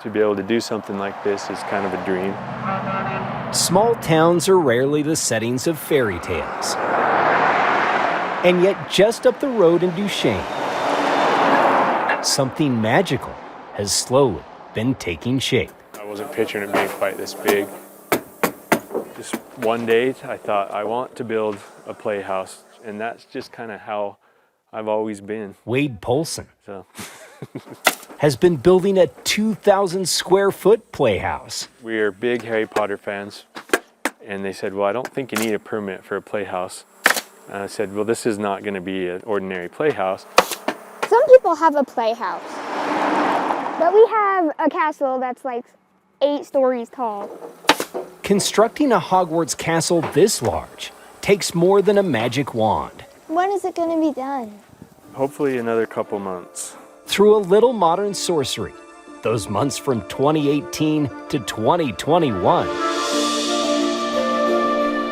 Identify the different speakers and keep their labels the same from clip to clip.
Speaker 1: To be able to do something like this is kind of a dream.
Speaker 2: Small towns are rarely the settings of fairy tales. And yet, just up the road in Duchesne, something magical has slowly been taking shape.
Speaker 1: I wasn't picturing it being quite this big. Just one day, I thought, I want to build a playhouse, and that's just kind of how I've always been.
Speaker 2: Wade Polson
Speaker 1: So
Speaker 2: has been building a 2,000 square foot playhouse.
Speaker 1: we are big Harry Potter fans, and they said, well, I don't think you need a permit for a playhouse. And I said, well, this is not going to be an ordinary playhouse.
Speaker 3: Some people have a playhouse, but we have a castle that's like 8 stories tall.
Speaker 2: Constructing a Hogwarts castle this large takes more than a magic wand.
Speaker 3: When is it going to be done?
Speaker 1: Hopefully another couple months.
Speaker 2: Through a little modern sorcery, those months from 2018 to 2021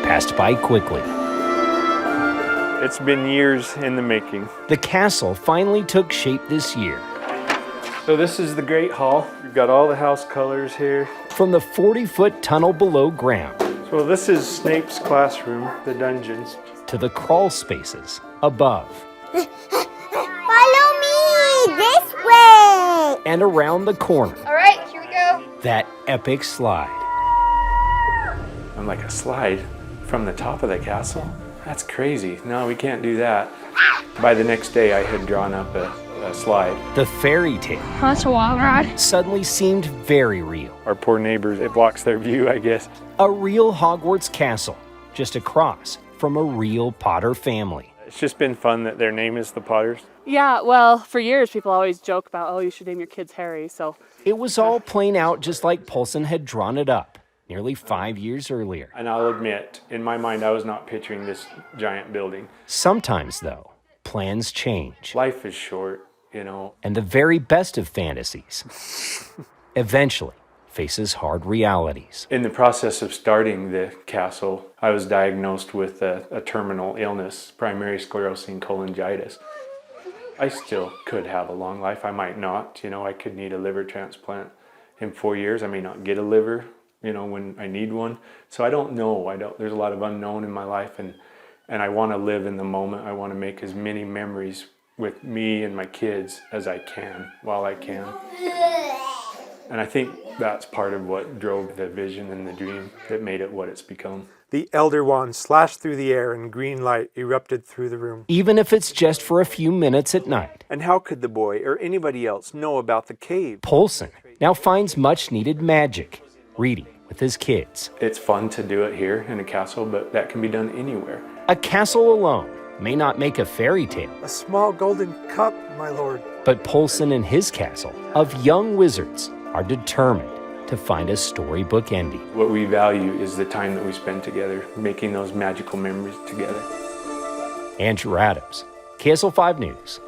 Speaker 2: passed by quickly.
Speaker 1: It's been years in the making.
Speaker 2: The castle finally took shape this year.
Speaker 1: So this is the Great Hall. We've got all the house colors here.
Speaker 2: From the 40-foot tunnel below ground
Speaker 1: So this is Snape's classroom, the dungeons.
Speaker 2: to the crawl spaces above
Speaker 3: Follow me this way!
Speaker 2: and around the corner,
Speaker 3: All right, here we go.
Speaker 2: that epic slide.
Speaker 1: I'm like, a slide from the top of the castle? That's crazy. No, we can't do that. By the next day, I had drawn up a slide.
Speaker 2: The fairy tale
Speaker 4: Oh, that's a wild ride.
Speaker 2: suddenly seemed very real.
Speaker 1: Our poor neighbors, it blocks their view, I guess.
Speaker 2: A real Hogwarts castle, just across from a real Potter family.
Speaker 1: It's just been fun that their name is the Potters.
Speaker 4: Yeah, well, for years people always joke about, oh, you should name your kids Harry, so.
Speaker 2: It was all playing out just like Polson had drawn it up nearly 5 years earlier.
Speaker 1: And I'll admit, in my mind, I was not picturing this giant building.
Speaker 2: Sometimes, though, plans change,
Speaker 1: Life is short, you know.
Speaker 2: and the very best of fantasies eventually faces hard realities.
Speaker 1: In the process of starting the castle, I was diagnosed with a terminal illness, primary sclerosing cholangitis. I still could have a long life. I might not. You know, I could need a liver transplant in 4 years. I may not get a liver, you know, when I need one. So I don't know. There's a lot of unknown in my life, and I want to live in the moment. I want to make as many memories with me and my kids as I can, while I can. And I think that's part of what drove the vision and the dream that made it what it's become.
Speaker 5: The Elder Wand slashed through the air and green light erupted through the room.
Speaker 2: Even if it's just for a few minutes at night,
Speaker 5: And how could the boy or anybody else know about the cave?
Speaker 2: Polson now finds much needed magic reading with his kids.
Speaker 1: It's fun to do it here in a castle, but that can be done anywhere.
Speaker 2: A castle alone may not make a fairy tale,
Speaker 5: A small golden cup, my lord.
Speaker 2: but Polson and his castle of young wizards are determined to find a storybook ending.
Speaker 1: What we value is the time that we spend together, making those magical memories together.
Speaker 2: Andrew Adams, KSL 5 News.